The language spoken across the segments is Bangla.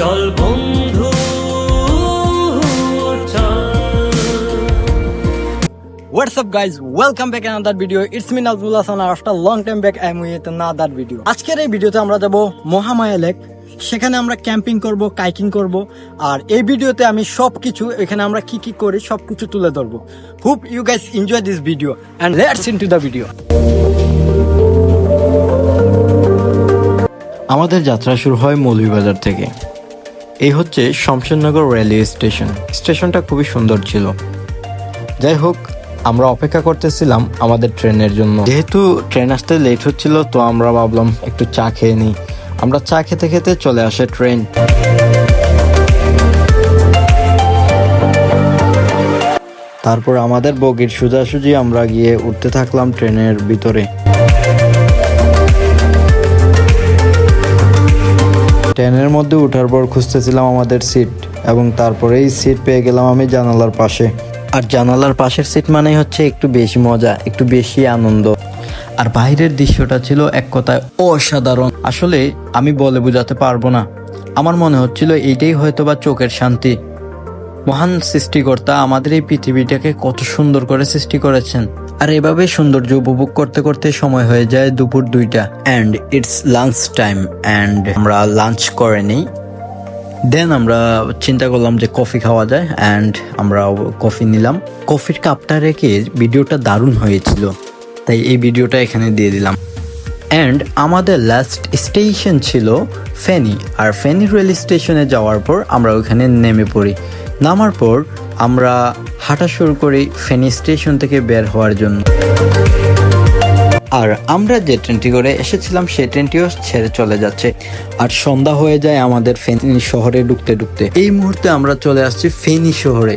চল বন্ধু What's up guys, welcome back in another video. It's me Nazmul Hasan. After long time back I am with another video. আজকের এই ভিডিওতে আমরা যাব মহামায়া লেক। সেখানে আমরা ক্যাম্পিং করব, কাইকিং করব, আর এই ভিডিওতে আমি সবকিছু এখানে আমরা কি কি করি সবকিছু তুলে ধরব। Hope you guys enjoy this video and let's into the video. আমাদের যাত্রা শুরু হয় মৌলভীবাজার থেকে। এই হচ্ছে শমশেরনগর রেলওয়ে স্টেশন। স্টেশনটা খুবই সুন্দর ছিল। যাই হোক, আমরা অপেক্ষা করতেছিলাম আমাদের ট্রেনের জন্য। যেহেতু ট্রেন আসতে লেট হচ্ছিল, তো আমরা ভাবলাম একটু চা খেয়ে নিই। আমরা চা খেতে খেতে চলে আসে ট্রেন। তারপর আমাদের বগির সোজাসুজি আমরা গিয়ে উঠতে থাকলাম ট্রেনের ভিতরে। ট্রেনের মধ্যে ওঠার পর খুঁজতেছিলাম আমাদের সিট, এবং তারপরেই সিট পেয়ে গেলাম আমি জানালার পাশে। আর জানালার পাশের সিট মানেই হচ্ছে একটু বেশি মজা, একটু বেশি আনন্দ। আর বাইরের দৃশ্যটা ছিল এক কথায় অসাধারণ। আসলে আমি বলে বোঝাতে পারবো না। আমার মনে হচ্ছিল এইটাই হয়তোবা চোখের শান্তি। মহান সৃষ্টিকর্তা আমাদের এই পৃথিবীটাকে কত সুন্দর করে সৃষ্টি করেছেন। আর এভাবে সৌন্দর্য উপভোগ করতে করতে সময় হয়ে যায় দুপুর 2টা, and it's lunch time. And আমরা লাঞ্চ করে নিই। দেন আমরা চিন্তা করলাম যে কফি খাওয়া যায়, অ্যান্ড আমরা কফি নিলাম। কফির কাপটা রেখে ভিডিওটা দারুণ হয়েছিল, তাই এই ভিডিওটা এখানে দিয়ে দিলাম। অ্যান্ড আমাদের লাস্ট স্টেশন ছিল ফেনী। আর ফেনী রেল স্টেশনে যাওয়ার পর আমরা ওখানে নেমে পড়ি। নামার পর আমরা হাঁটা শুরু করি ফেনী স্টেশন থেকে বের হওয়ার জন্য। আর আমরা যে ট্রেনটি করে এসেছিলাম সেই ট্রেনটিও ছেড়ে চলে যাচ্ছে। আর সন্ধ্যা হয়ে যায় আমাদের ফেনী শহরে ঢুকতে ঢুকতে। এই মুহূর্তে আমরা চলে আসছি ফেনী শহরে।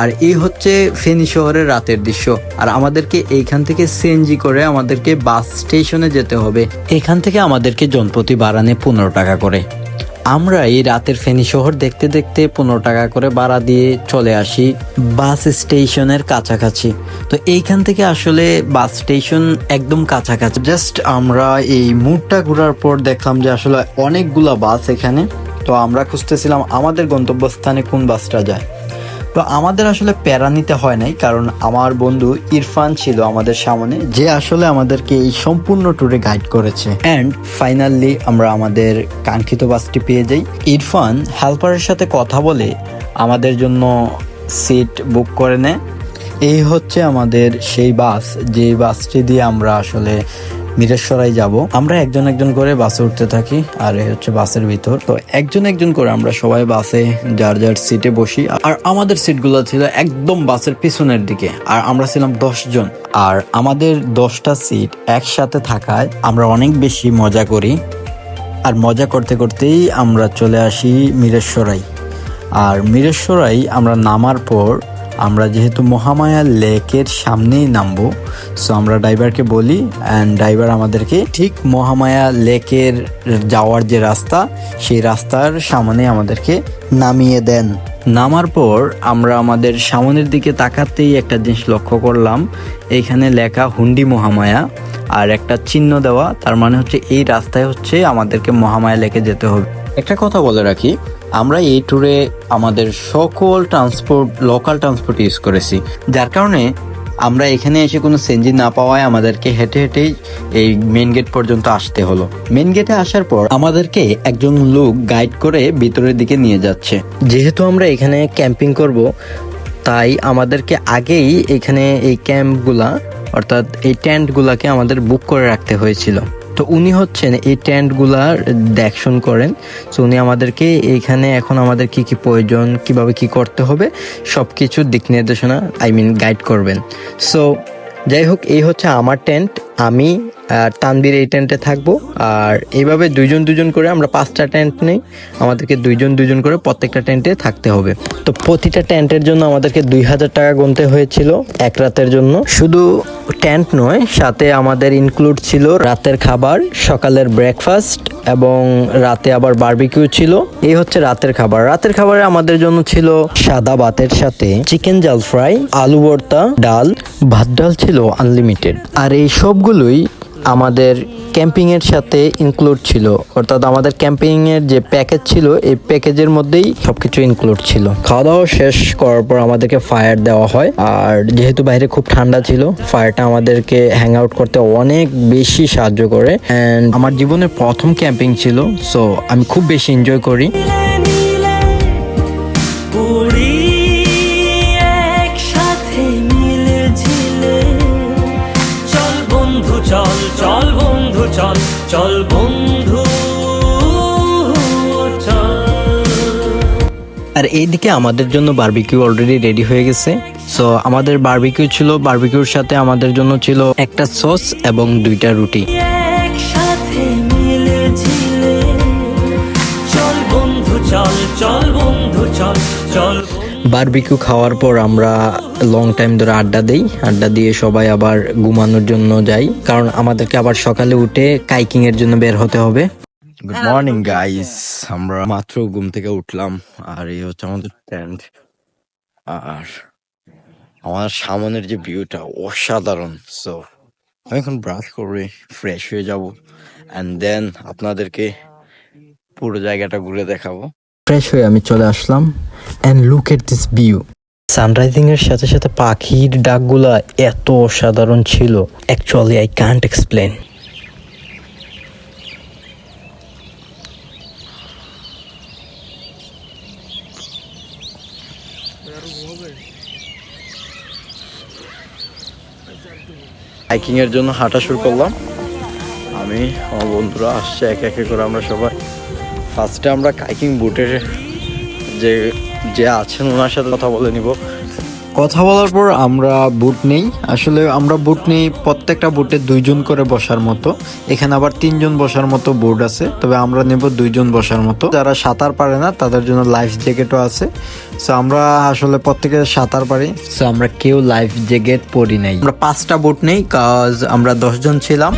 আর এই হচ্ছে ফেনী শহরের রাতের দৃশ্য। আর আমাদেরকে এইখান থেকে সিএনজি করে আমাদেরকে বাস স্টেশনে যেতে হবে। এখান থেকে আমাদেরকে জনপ্রতি ভাড়া নেয় 15 টাকা করে। আমরা এই রাতের ফেনী শহর দেখতে দেখতে 15 টাকা করে ভাড়া দিয়ে চলে আসি বাস স্টেশনের কাছাকাছি। তো এইখান থেকে আসলে বাস স্টেশন একদম কাছাকাছি। জাস্ট আমরা এই মুডটা ঘোরার পর দেখলাম যে আসলে অনেকগুলা বাস এখানে। তো আমরা খুঁজতেছিলাম আমাদের গন্তব্যস্থানে কোন বাসটা যায়। তো আমাদের আসলে প্যারা নিতে হয় নাই, কারণ আমার বন্ধু ইরফান ছিল আমাদের সামনে, যে আসলে আমাদেরকে এই সম্পূর্ণ ট্যুরে গাইড করেছে। অ্যান্ড ফাইনালি আমরা আমাদের কাঙ্ক্ষিত বাসটি পেয়ে যাই। ইরফান হেল্পারের সাথে কথা বলে আমাদের জন্য সিট বুক করে নেয়। এই হচ্ছে আমাদের সেই বাস, যে বাসটি দিয়ে আমরা আসলে মিরেশ্বরাই যাব। আমরা একজন একজন করে বাসে উঠতে থাকি। আর এই হচ্ছে বাসের ভিতর। তো একজন একজন করে আমরা সবাই বাসে যার যার সিটে বসি। আর আমাদের সিটগুলো ছিল একদম বাসের পিছনের দিকে। আর আমরা ছিলাম 10 জন। আর আমাদের 10টা সিট একসাথে থাকায় আমরা অনেক বেশি মজা করি। আর মজা করতে করতেই আমরা চলে আসি মিরেশ্বরাই। আর মিরেশ্বরাই আমরা নামার পর আমরা যেহেতু মহামায়া লেকের সামনেই নামবো, সো আমরা ড্রাইভারকে বলি, অ্যান্ড ড্রাইভার আমাদেরকে ঠিক মহামায়া লেকের যাওয়ার যে রাস্তা, সেই রাস্তার সামনে আমাদেরকে নামিয়ে দেন। নামার পর আমরা আমাদের সামনের দিকে তাকাতেই একটা জিনিস লক্ষ্য করলাম, এইখানে লেখা হুন্ডি মহামায়া আর একটা চিহ্ন দেওয়া। তার মানে হচ্ছে এই রাস্তায় হচ্ছে আমাদেরকে মহামায়া লেকে যেতে হবে। একটা কথা বলে রাখি, আমরা এই ট্যুরে আমাদের সকল লোকাল ট্রান্সপোর্ট ইউজ করেছি, যার কারণে আমরা এখানে এসে কোনো সিএনজি না পাওয়ায় আমাদেরকে হেঁটে হেঁটেই এই মেন গেট পর্যন্ত আসতে হলো। মেন গেটে আসার পর আমাদেরকে একজন লোক গাইড করে ভিতরের দিকে নিয়ে যাচ্ছে। যেহেতু আমরা এখানে ক্যাম্পিং করব, তাই আমাদেরকে আগেই এখানে এই ক্যাম্পগুলা অর্থাৎ এই টেন্টগুলাকে আমাদের বুক করে রাখতে হয়েছিল। তো উনি হচ্ছেন এই টেন্টগুলার দেখশন করেন। সো উনি আমাদেরকে এইখানে এখন আমাদের কি কি প্রয়োজন, কিভাবে কি করতে হবে, সব কিছু দিক নির্দেশনা গাইড করবেন। সো যাই হোক, এই হচ্ছে আমার টেন্ট। আমি আর তানবীর এই টেন্টে থাকবো। আর এইভাবে দুইজন দুজন করে আমরা 5টা টেন্ট নেই। আমাদেরকে দুইজন দুজন করে প্রত্যেকটা টেন্টে থাকতে হবে। তো প্রতিটা টেন্টের জন্য আমাদেরকে 2000 টাকা গুনতে হয়েছিল এক রাতের জন্য। শুধু টেন্ট নয়, সাথে আমাদের ইনক্লুড ছিল রাতের খাবার, সকালের ব্রেকফাস্ট, এবং রাতে আবার বারবিকিউ ছিল। এই হচ্ছে রাতের খাবার। রাতের খাবারে আমাদের জন্য ছিল সাদা ভাতের সাথে চিকেন জাল ফ্রাই, আলু ভর্তা, ডাল, ভাত ডাল ছিল আনলিমিটেড। আর এই সবগুলোই আমাদের ক্যাম্পিং এর সাথে ইনক্লুড ছিল, অর্থাৎ আমাদের ক্যাম্পিং এর যে প্যাকেজ ছিল এই প্যাকেজের মধ্যেই সবকিছু ইনক্লুড ছিল। খাওয়া দাওয়া শেষ করার পর আমাদেরকে ফায়ার দেওয়া হয়, আর যেহেতু বাইরে খুব ঠান্ডা ছিল ফায়ারটা আমাদেরকে হ্যাং আউট করতে অনেক বেশি সাহায্য করে। এন্ড আমার জীবনের প্রথম ক্যাম্পিং ছিল, সো আমি খুব বেশি এনজয় করি। চল চল বন্ধু চল চল বন্ধু চল। আর এইদিকে আমাদের জন্য বারবিকিউ অলরেডি রেডি হয়ে গেছে। সো আমাদের বারবিকিউ ছিল, বারবিকিউর সাথে আমাদের জন্য ছিল একটা সস এবং 2টা রুটি। একসাথে মিলে ঝিলে চল বন্ধু চল চল বন্ধু চল চল। বারবিকিউ খাওয়ার পর আমরা লং টাইম ধরে আড্ডা দেই, আড্ডা দিয়ে সবাই আবার ঘুমানোর জন্য যাই, কারণ আমাদেরকে আবার সকালে উঠে কাইকিং এর জন্য বের হতে হবে। গুড মর্নিং গাইস, আমরা মাত্র ঘুম থেকে উঠলাম আর এই হচ্ছে আমাদের টেন্ট। আর আমার সামনের যে ভিউটা অসাধারণ। সো আমি এখন ব্রাশ করে ফ্রেশ হয়ে যাব এন্ড দেন আপনাদেরকে পুরো জায়গাটা ঘুরে দেখাবো। ফ্রেশ হয়ে আমি চলে আসলাম and look at this view. Sunrising এর সাথে সাথে পাখির ডাকগুলা এত অসাধারণ ছিল, actually I can't explain. Hiking এর জন্য হাঁটা শুরু করলাম, আমি আমার বন্ধুরা আসছে এক এক করে। আমরা সবাই ফার্স্টে আমরা কাইকিং বুটের যে আছেন ওনার সাথে কথা বলে নিব। কথা বলার পর আমরা বুট নেই, আসলে আমরা বুট নেই প্রত্যেকটা বুটে 2 জন করে বসার মতো। এখানে আবার 3 জন বসার মতো বোর্ড আছে, তবে আমরা নেব 2 জন বসার মতো। যারা সাঁতার পারে না তাদের জন্য লাইফ জ্যাকেটও আছে। সো আমরা আসলে প্রত্যেকে সাঁতার পারি, সো আমরা কেউ লাইফ জ্যাকেট পরি নাই। আমরা 5টা বুট নেই কাজ আমরা 10 জন ছিলাম।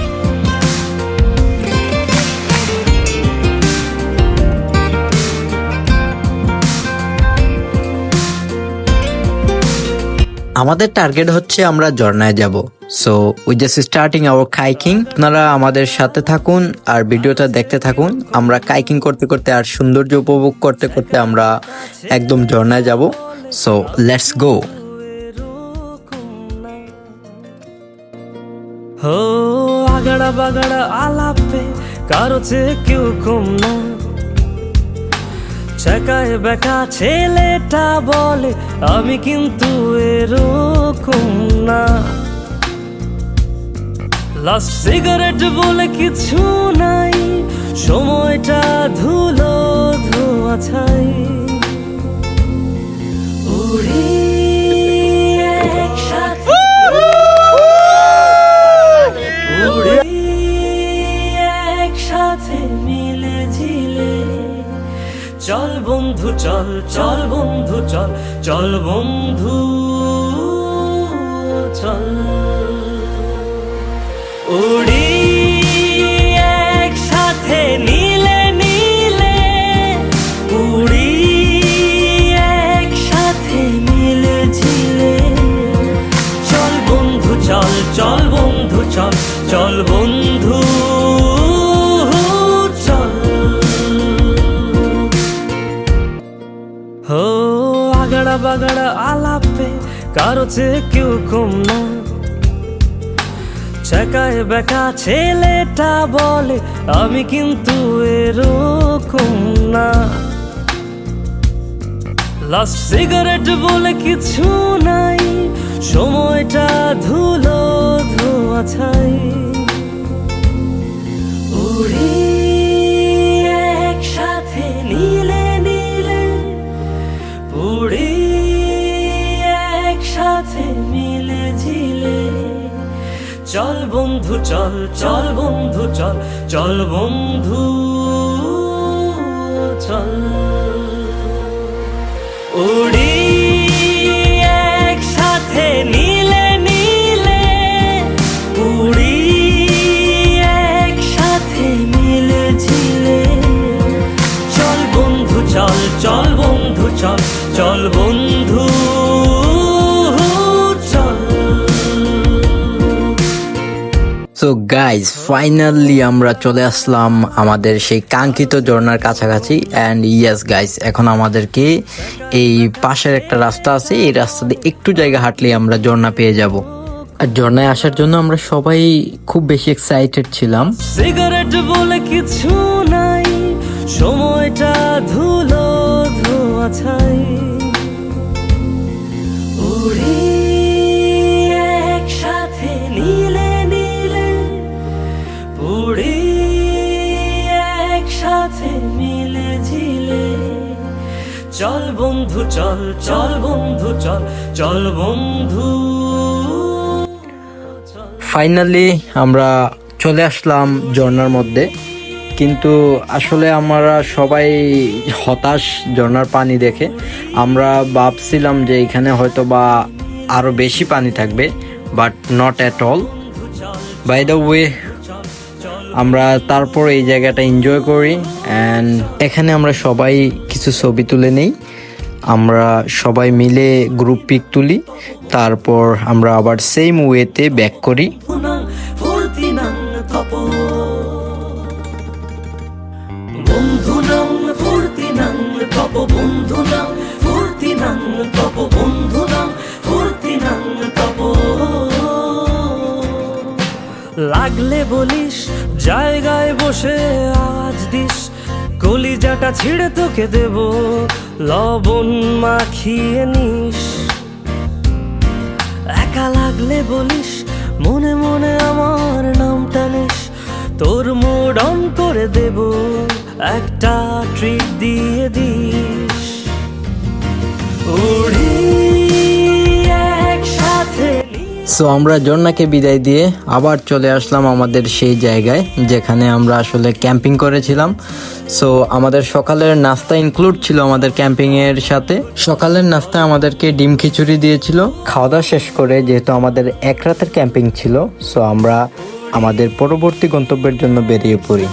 আমাদের টার্গেট হচ্ছে আমরা ঝর্ণায় যাব। So we just starting our kayaking. আপনারা আমাদের সাথে থাকুন আর ভিডিওটা দেখতে থাকুন। আমরা কাইকিং করতে করতে আর সৌন্দর্য উপভোগ করতে করতে আমরা একদম ঝর্ণায় যাব। So let's go. হো আগাড়া বাগাড়া আলাপে কারো চেয়ে কেউ কম না। চাকায় বেকা ছেলেটা বলে আমি কিন্তু এরকম না। লাস্ট সিগারেট বলে কিছু নাই, সময়টা ধুলো ধোয়া ছাই। উড়ি একসাথে উড়ি একসাথে মিলে ঝিলে চল বন্ধু চল চল বন্ধু চল চল বন্ধু চল। উড়ি একসাথে নীলে নীলে উড়ি একসাথে মিলে ঝিলে চল বন্ধু চল চল বন্ধু চল চল বন্ধু চল। হো আগাড়া বাগাড়া আলাপে কারো চেয়ে কেউ কম না। চাকায় বেকা ছেলেটা বলে আমি কিন্তু এরকম না। লাস্ট সিগারেট বলে কিছু নাই, সময়টা ধুলো ধোয়া ছাই। উড়ি একসাথে নীলে নীলে উড়ি একসাথে মিলে ঝিলে চল বন্ধু চল চল বন্ধু চল চল বন্ধু চল। উড়ি একসাথে নীলে নীলে উড়ি একসাথে মিলে ঝিলে চল বন্ধু চল চল বন্ধু চল চল বন্ধু চল। সো গাইজ ফাইনালি আমরা চলে আসলাম আমাদের সেই কাঙ্ক্ষিত ঝর্ণার কাছাকাছি। অ্যান্ড ইয়েস গাইজ, এখন আমাদেরকে এই পাশের একটা রাস্তা আছে, এই রাস্তা দিয়ে একটু জায়গা হাঁটলেই আমরা ঝর্ণা পেয়ে যাব। আর ঝর্ণায় আসার জন্য আমরা সবাই খুব বেশি এক্সাইটেড ছিলাম। সিগারেট বলে কিছু নাই, সময়টা ধুলো ধোয়া ছাই। উড়ি একসাথে নীলে নীলে, উড়ি একসাথে মিলে ঝিলে। চল বন্ধু চল, চল বন্ধু চল, চল বন্ধু। ফাইনালি আমরা চলে আসলাম ঝর্ণার মধ্যে, কিন্তু আসলে আমরা সবাই হতাশ ঝর্ণার পানি দেখে। আমরা ভাবছিলাম যে এখানে হয়তো বা আরও বেশি পানি থাকবে, but not at all. By the way আমরা তারপর এই জায়গাটা এনজয় করি অ্যান্ড এখানে আমরা সবাই কিছু ছবি তুলে নেই। আমরা সবাই মিলে গ্রুপ পিক তুলি, তারপর আমরা আবার সেম ওয়েতে ব্যাক করি। লাগলে বলিস জায়গায় বসে আওয়াজ দিস, কলিজাটা ছিঁড়ে তোকে দেব, লবণ মাখিয়ে নিস। একা লাগলে বলিস, মনে মনে আমার নামটা নিস, তোর মুড অন করে দেব, একটা ট্রিট দিয়ে দিস। উড়ি একসাথে। সো আমরা ঝর্ণাকে বিদায় দিয়ে আবার চলে আসলাম আমাদের সেই জায়গায় যেখানে আমরা আসলে ক্যাম্পিং করেছিলাম। সো আমাদের সকালের নাস্তা ইনক্লুড ছিল আমাদের ক্যাম্পিংয়ের সাথে। সকালের নাস্তায় আমাদেরকে ডিম খিচুড়ি দিয়েছিল। খাওয়া দাওয়া শেষ করে, যেহেতু আমাদের এক রাতের ক্যাম্পিং ছিল, সো আমরা আমাদের পরবর্তী গন্তব্যের জন্য বেরিয়ে পড়ি।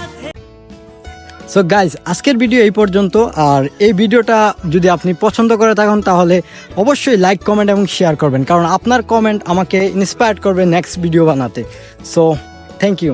সো গাইজ, আজকের ভিডিও এই পর্যন্ত। আর এই ভিডিওটা যদি আপনি পছন্দ করে থাকেন তাহলে অবশ্যই লাইক, কমেন্ট এবং শেয়ার করবেন, কারণ আপনার কমেন্ট আমাকে ইন্সপায়ার করবে নেক্সট ভিডিও বানাতে। So thank you.